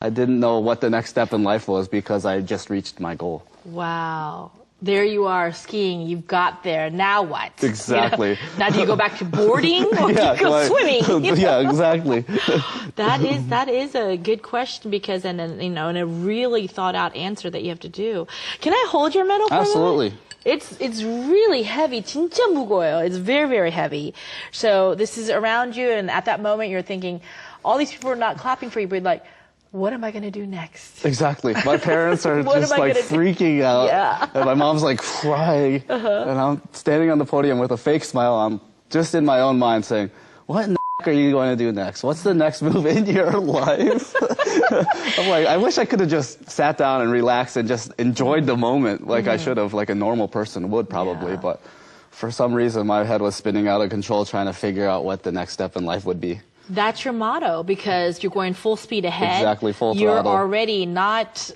I didn't know what the next step in life was because I just reached my goal. Wow. There you are skiing, you've got there, now what? Exactly. You know? Now do you go back to boarding or do you go swimming? You know? Yeah, exactly. That is a good question because, and a really thought out answer that you have to do. Can I hold your medal for Absolutely. a moment? It's really heavy. 진짜 무거워요. It's very, very heavy. So this is around you, and at that moment you're thinking, all these people are not clapping for you, but like, what am I going to do next? Exactly. My parents are just like freaking out. Yeah. And my mom's like crying. And I'm standing on the podium with a fake smile. I'm just in my own mind saying, what in the are you going to do next? What's the next move in your life? I'm like, I wish I could have just sat down and relaxed and just enjoyed the moment like I should have, like a normal person would probably. But for some reason, my head was spinning out of control trying to figure out what the next step in life would be. That's your motto because you're going full speed ahead. Exactly, full you're throttle. You're already not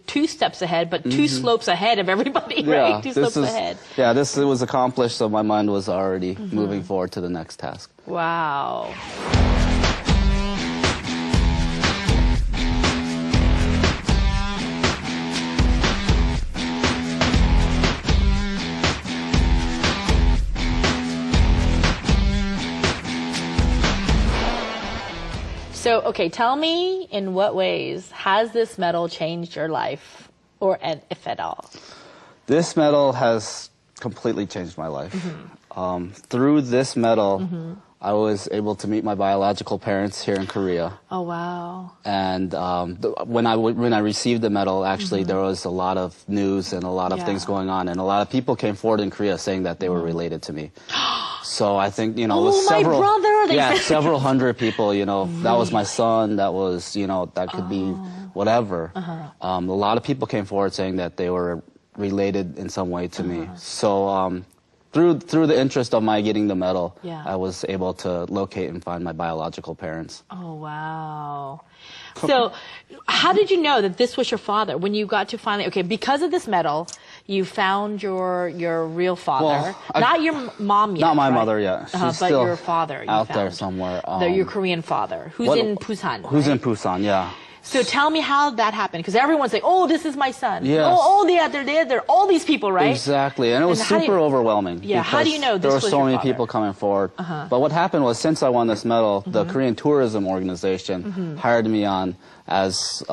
2 steps ahead, but 2 slopes ahead of everybody, right? 2 slopes ahead. Yeah, this was accomplished, so my mind was already moving forward to the next task. Wow. So, okay, tell me in what ways has this medal changed your life, or if at all? This medal has completely changed my life. Through this medal, I was able to meet my biological parents here in Korea. Oh, wow. And when I received the medal, actually, there was a lot of news and a lot of things going on. And a lot of people came forward in Korea saying that they were related to me. So I think, it was several... my brother! Several hundred people, that was my son, that was, that could be whatever. A lot of people came forward saying that they were related in some way to me. So through the interest of my getting the medal, I was able to locate and find my biological parents. Oh, wow. So how did you know that this was your father when you got to finally, okay, because of this medal, you found your real father, well, not your mom yet, not my right? mother yet. She's but still your father out there somewhere. Your Korean father, who's in Busan. Who's right? in Busan? Yeah. So tell me how that happened, because everyone's like, "Oh, this is my son." Yes. Oh, they're all these people, right? Exactly, and it was super overwhelming. Yeah. How do you know this was there were so many your father? people coming forward? But what happened was, since I won this medal, the Korean tourism organization hired me on as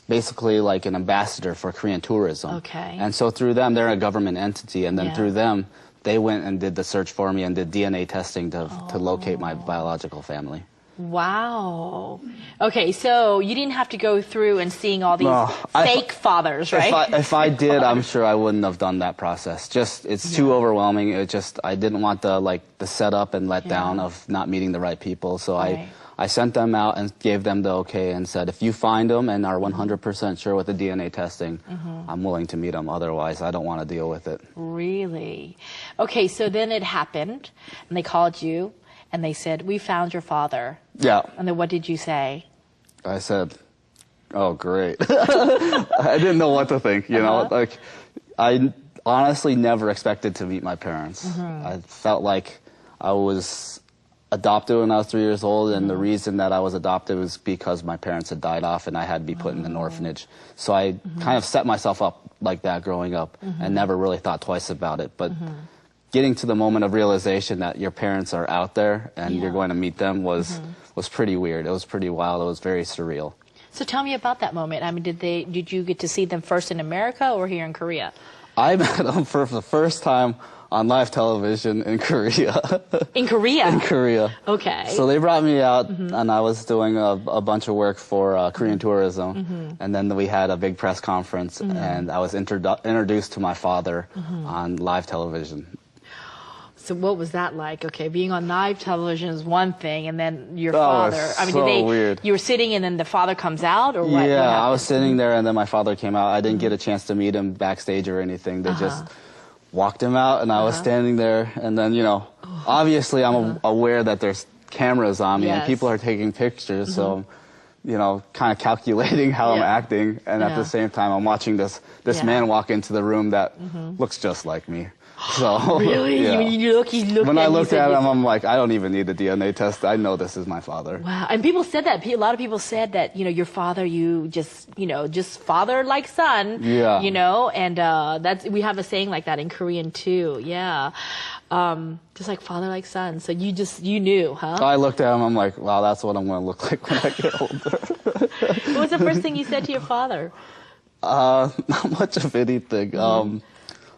basically like an ambassador for Korean tourism. Okay. And so through them, they're a government entity, and then through them, they went and did the search for me and did DNA testing to locate my biological family. Wow. Okay, so you didn't have to go through and seeing all these fake fathers, right? If I did, I'm sure I wouldn't have done that process. It's too overwhelming. I didn't want the setup and let down of not meeting the right people. So I sent them out and gave them the okay and said, if you find them and are 100% sure with the DNA testing, I'm willing to meet them. Otherwise, I don't want to deal with it. Really? Okay, so then it happened, and they called you, and they said, we found your father. Yeah. And then what did you say? I said, oh, great. I didn't know what to think, I honestly never expected to meet my parents. I felt like I was adopted when I was 3 years old, and the reason that I was adopted was because my parents had died off and I had to be put in an orphanage. So I kind of set myself up like that growing up and never really thought twice about it. But getting to the moment of realization that your parents are out there and you're going to meet them was pretty weird. It was pretty wild. It was very surreal. So tell me about that moment. I mean, did you get to see them first in America or here in Korea? I met them for the first time on live television in Korea. In Korea? In Korea. Okay. So they brought me out, and I was doing a bunch of work for Korean tourism, and then we had a big press conference, and I was introduced to my father on live television. So what was that like? Okay, being on live television is one thing, and then your father. I mean, weird. You were sitting, and then the father comes out, or what? Yeah, I was sitting there, and then my father came out. I didn't get a chance to meet him backstage or anything. They just walked him out, and I was standing there, and then obviously I'm aware that there's cameras on me and people are taking pictures, so kind of calculating how I'm acting, and at the same time I'm watching this man walk into the room that looks just like me. So Really? yeah. You looked When at I him, you looked said at yes. him, I'm like, I don't even need a DNA test. I know this is my father. Wow. And people said that. A lot of people said that, your father, you just father like son. Yeah. And we have a saying like that in Korean too. Yeah. Just like father like son. So you knew, huh? I looked at him, I'm like, wow, that's what I'm going to look like when I get older. What was the first thing you said to your father? Not much of anything.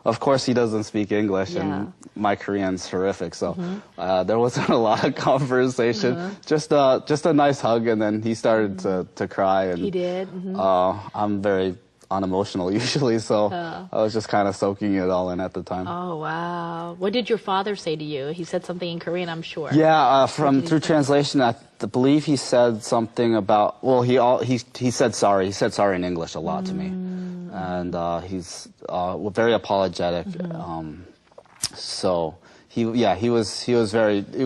Of course, he doesn't speak English, Yeah. and my Korean's horrific, so there wasn't a lot of conversation. Just a nice hug, and then he started to cry. And He did? I'm very unemotional usually, so I was just kind of soaking it all in at the time. Oh, wow. What did your father say to you? He said something in Korean, I'm sure. Yeah, through translation, I believe he said something about. Well, he said sorry. He said sorry in English a lot to me, and he's very apologetic. So he was very. It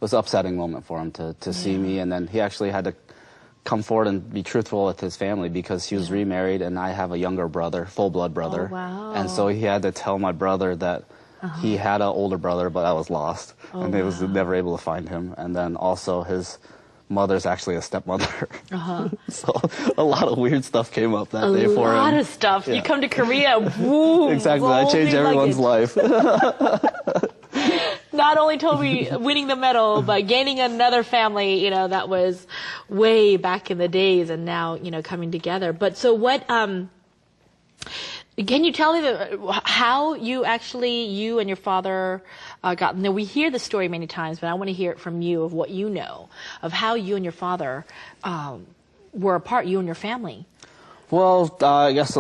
was an upsetting moment for him to see me, and then he actually had to come forward and be truthful with his family because he was remarried, and I have a younger brother, full-blood brother. Oh, wow. And so he had to tell my brother that he had an older brother, but I was lost, and they was never able to find him. And then also his mother's actually a stepmother. So a lot of weird stuff came up that day for him. A lot of stuff. Yeah. You come to Korea, woo! Exactly, I changed everyone's life. Not only Toby winning the medal, but gaining another family, that was way back in the days, and now, coming together. But so what, can you tell me how you and your father got, now we hear the story many times, but I want to hear it from you of what you know, of how you and your father were apart, you and your family. Well, I guess,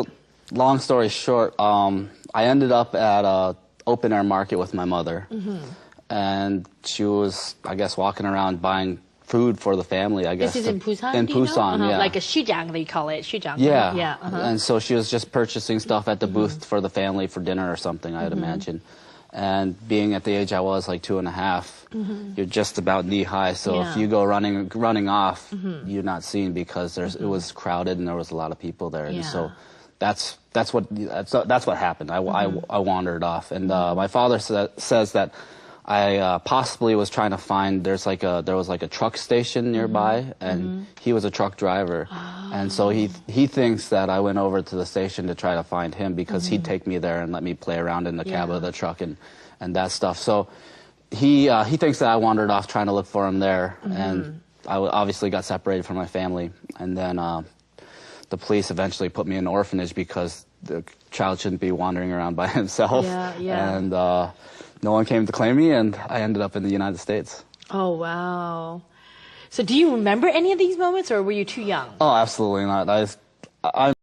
long story short, I ended up at a open air market with my mother. And she was, I guess, walking around buying food for the family, I guess. This is in Busan? In do you know? Busan, yeah. Like a shijang, they call it, shijang. Yeah. Yeah. And so she was just purchasing stuff at the booth for the family for dinner or something, I'd imagine. And being at the age I was, like 2.5, you're just about knee high. So if you go running off, you're not seen because it was crowded and there was a lot of people there. And so that's what happened. I wandered off, and my father says that I possibly was trying to find. There was like a truck station nearby, and he was a truck driver, and so he thinks that I went over to the station to try to find him because he'd take me there and let me play around in the cab of the truck and that stuff. So he thinks that I wandered off trying to look for him there, and I obviously got separated from my family, and then the police eventually put me in an orphanage because the child shouldn't be wandering around by himself. And no one came to claim me, and I ended up in the United States. Oh, wow. So do you remember any of these moments, or were you too young? Oh, absolutely not. I'm